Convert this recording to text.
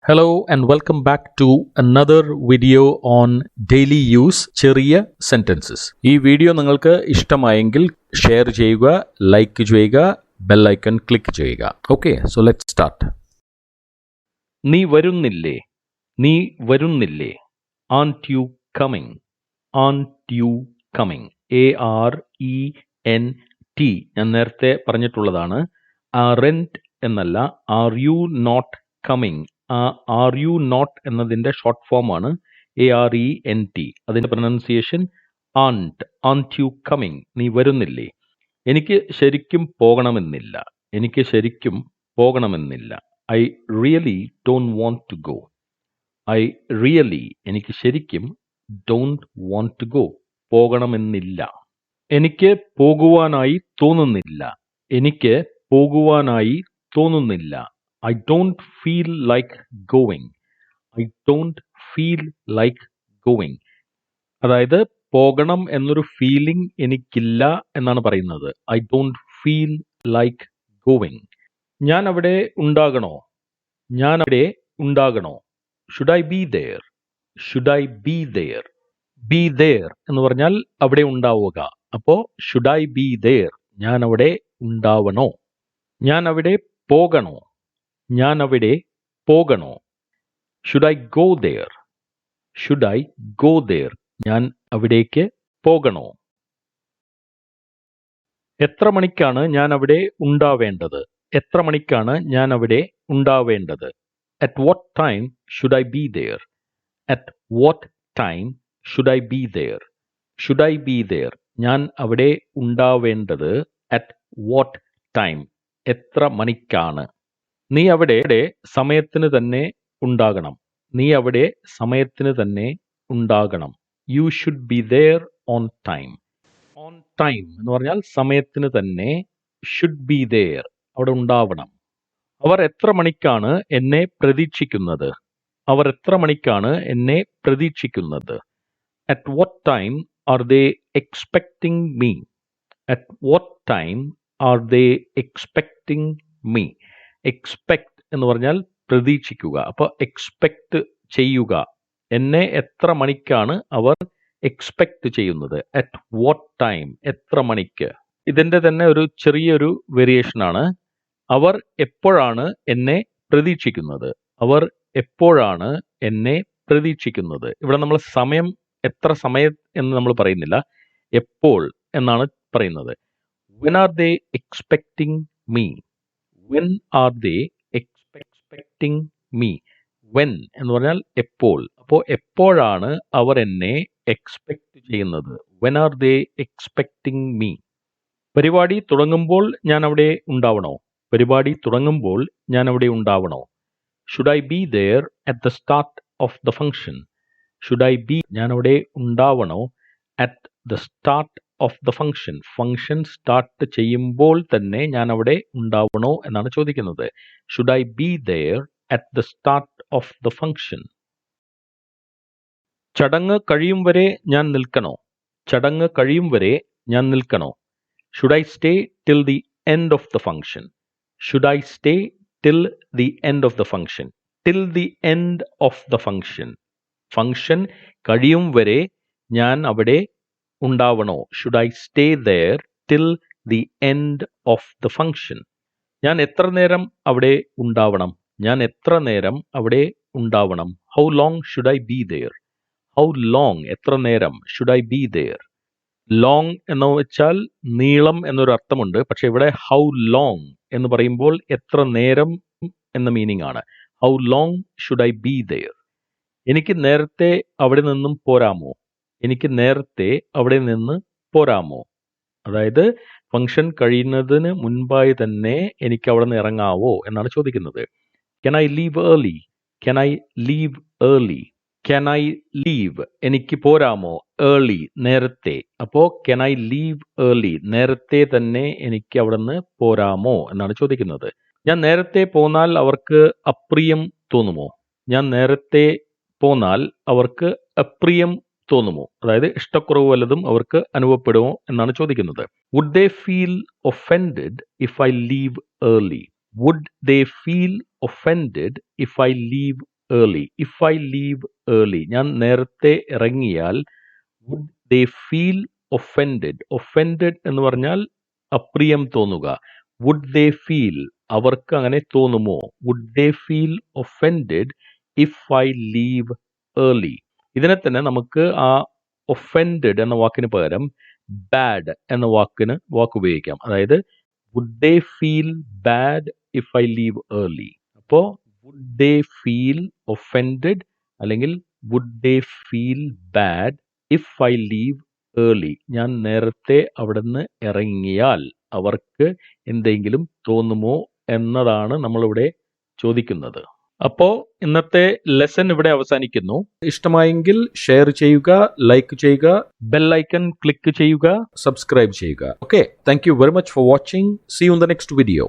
Hello and welcome back to another video on daily use ചെറിയ sentences. ഈ video നിങ്ങൾക്ക് ഇഷ്ടമായെങ്കിൽ ഷെയർ ചെയ്യുക, ലൈക്ക് ചെയ്യുക, ബെൽ ഐക്കൺ ക്ലിക്ക് ചെയ്യുക. Okay, so let's start. നീ വരുന്നില്ലേ? നീ വരുന്നില്ലേ? Aren't you coming? Aren't you coming? ARENT. ഞാൻ നേരത്തെ പറഞ്ഞിട്ടുള്ളതാണ്. Aren't എന്നല്ല, are you not coming? Are you not എന്നതിൻ്റെ ഷോർട്ട് ഫോം ആണ് ARENT. അതിൻ്റെ പ്രൊനൗൺസിയേഷൻ ആൻറ്റ് യു കമ്മിങ്. നീ വരുന്നില്ലേ? എനിക്ക് ശരിക്കും പോകണമെന്നില്ല. എനിക്ക് ശരിക്കും പോകണമെന്നില്ല. I really don't want to go. I really എനിക്ക് ശരിക്കും ഡോണ്ട് വാണ്ട് ടു ഗോ. പോകണമെന്നില്ല. എനിക്ക് പോകുവാനായി തോന്നുന്നില്ല. എനിക്ക് പോകുവാനായി തോന്നുന്നില്ല. I don't feel like going. I don't feel like going. അതായത് പോകണം എന്നൊരു ഫീലിംഗ് എനിക്കില്ല എന്നാണ് പറയുന്നത്. I don't feel like going. ഞാൻ അവിടെ ഉണ്ടാകണോ? ഞാൻ അവിടെ ഉണ്ടാകണോ? Should I be there? Should I be there? Be there എന്ന് പറഞ്ഞാൽ അവിടെ ഉണ്ടാവുക. അപ്പോൾ should I be there? ഞാൻ അവിടെ ഉണ്ടാവണോ? ഞാൻ അവിടെ പോകണോ? ഞാൻ അവിടെ പോകണോ? Should I go there? Should I go there? ഞാൻ അവിടേക്ക് പോകണോ? എത്ര മണിക്കാണ് ഞാൻ അവിടെ ഉണ്ടാവേണ്ടത്? എത്ര മണിക്കാണ് ഞാൻ അവിടെ ഉണ്ടാവേണ്ടത്? At what time should I be there? At what time should I be there? Should I be there? ഞാൻ അവിടെ ഉണ്ടാവേണ്ടത് അറ്റ് വാട്ട് ടൈം? എത്ര മണിക്കാണ്? നീ അവിടെ സമയത്തിന് തന്നെ ഉണ്ടാകണം. നീ അവിടെ സമയത്തിന് തന്നെ ഉണ്ടാകണം. You should be their own time. On time എന്ന് പറഞ്ഞാൽ സമയത്തിന് തന്നെ. ഷുഡ് ബി ദെയർ, അവിടെ ഉണ്ടാവണം. അവർ എത്ര മണിക്കാണ് എന്നെ പ്രതീക്ഷിക്കുന്നത്? അവർ എത്ര മണിക്കാണ് എന്നെ പ്രതീക്ഷിക്കുന്നത്? At what time are they expecting me? At what time are they expecting me? Expect എന്ന് പറഞ്ഞാൽ പ്രതീക്ഷിക്കുക. അപ്പോൾ എക്സ്പെക്ട് ചെയ്യുക. എന്നെ എത്ര മണിക്കാണ് അവർ എക്സ്പെക്ട് ചെയ്യുന്നത്? അറ്റ് വാട്ട് ടൈം, എത്ര മണിക്ക്. ഇതിൻ്റെ തന്നെ ഒരു ചെറിയൊരു വേരിയേഷൻ ആണ്. അവർ എപ്പോഴാണ് എന്നെ പ്രതീക്ഷിക്കുന്നത്? അവർ എപ്പോഴാണ് എന്നെ പ്രതീക്ഷിക്കുന്നത്? ഇവിടെ നമ്മൾ സമയം, എത്ര സമയം എന്ന് നമ്മൾ പറയുന്നില്ല, എപ്പോൾ എന്നാണ് പറയുന്നത്. When are they expecting me? When are they expecting me? When എന്ന് പറഞ്ഞാൽ എപ്പോൾ. അപ്പോൾ എപ്പോഴാണ് അവർ എന്നെ എക്സ്പെക്ട് ചെയ്യുന്നത്? When are they expecting me? പരിപാടി തുടങ്ങുമ്പോൾ ഞാൻ അവിടെ ഉണ്ടാവണോ? പരിപാടി തുടങ്ങുമ്പോൾ ഞാൻ അവിടെ ഉണ്ടാവണോ? Should I be there at the start of the function? Should I be, ഞാൻ അവിടെ ഉണ്ടാവണോ at the start of the function? Function start ചെയ്യുമ്പോൾ തന്നെ ഞാൻ അവിടെ ഉണ്ടാവണോ എന്നാണ് ചോദിക്കുന്നത്. Should I be there at the start of the function? ചടങ്ങ് കഴിയും വരെ ഞാൻ നിൽക്കണോ? ചടങ്ങ് കഴിയും വരെ ഞാൻ നിൽക്കണോ? Should I stay till the end of the function? Should I stay till the end of the function? Till the end of the function. Function കഴിയും വരെ ഞാൻ അവിടെ ഉണ്ടാവണോ? Should I stay there till the end of the function? ഞാൻ എത്ര നേരം അവിടെ ഉണ്ടാവണം? ഞാൻ എത്ര നേരം അവിടെ ഉണ്ടാവണം? How long should I be there? How long, എത്ര നേരം. Should I be there? Long എന്ന് വെച്ചാൽ നീളം എന്നൊരു അർത്ഥമുണ്ട്. പക്ഷെ ഇവിടെ ഹൗ ലോങ് എന്ന് പറയുമ്പോൾ എത്ര നേരം എന്ന മീനിങ് ആണ്. How long should I be there? എനിക്ക് നേരത്തെ അവിടെ നിന്നും പോരാമോ? എനിക്ക് നേരത്തെ അവിടെ നിന്ന് പോരാമോ? അതായത് ഫംഗ്ഷൻ കഴിയുന്നതിന് മുൻപായി തന്നെ എനിക്ക് അവിടെ നിന്ന് ഇറങ്ങാവോ എന്നാണ് ചോദിക്കുന്നത്. Can I leave early? Can I leave early? Can I leave, എനിക്ക് പോരാമോ? ഏർലി, നേരത്തെ. അപ്പോൾ കെൻ ഐ ലീവ് ഏർലി, നേരത്തെ തന്നെ എനിക്ക് അവിടെ നിന്ന് പോരാമോ എന്നാണ് ചോദിക്കുന്നത്. ഞാൻ നേരത്തെ പോന്നാൽ അവർക്ക് അപ്രിയം തോന്നുമോ? ഞാൻ നേരത്തെ പോന്നാൽ അവർക്ക് അപ്രിയം തോന്നുമോ? അതായത് ഇഷ്ടക്കുറവ് വല്ലതും അവർക്ക് അനുഭവപ്പെടുമോ എന്നാണ് ചോദിക്കുന്നത്. Would they feel offended if I leave early? Would they feel offended if I leave early. If I leave early, ഞാൻ നേരത്തെ ഇറങ്ങിയാൽ would they feel offended? Offended എന്ന് പറഞ്ഞാൽ അപ്രിയം തോന്നുക. Would they feel, അവർക്ക് അങ്ങനെ തോന്നുമോ? Would they feel offended if I leave early? ഇതിനെ തന്നെ നമുക്ക് ആ offended എന്ന വാക്കിന് പകരം bad എന്ന വാക്ക് ഉപയോഗിക്കാം. അതായത് would they feel bad if I leave early? അപ്പോ would they feel offended അല്ലെങ്കിൽ would they feel bad if I leave early? ഞാൻ നേരത്തെ അവിടുന്ന് ഇറങ്ങിയാൽ അവർക്ക് എന്തെങ്കിലും തോന്നുമോ എന്നതാണ് നമ്മളിവിടെ ചോദിക്കുന്നത്. അപ്പോൾ ഇന്നത്തെ ലെസൺ ഇവിടെ അവസാനിക്കുന്നു. ഇഷ്ടമായെങ്കിൽ ഷെയർ ചെയ്യുക, ലൈക്ക് ചെയ്യുക, ബെൽ ഐക്കൺ ക്ലിക്ക് ചെയ്യുക, സബ്സ്ക്രൈബ് ചെയ്യുക. Okay, thank you very much for watching. See you in the next video.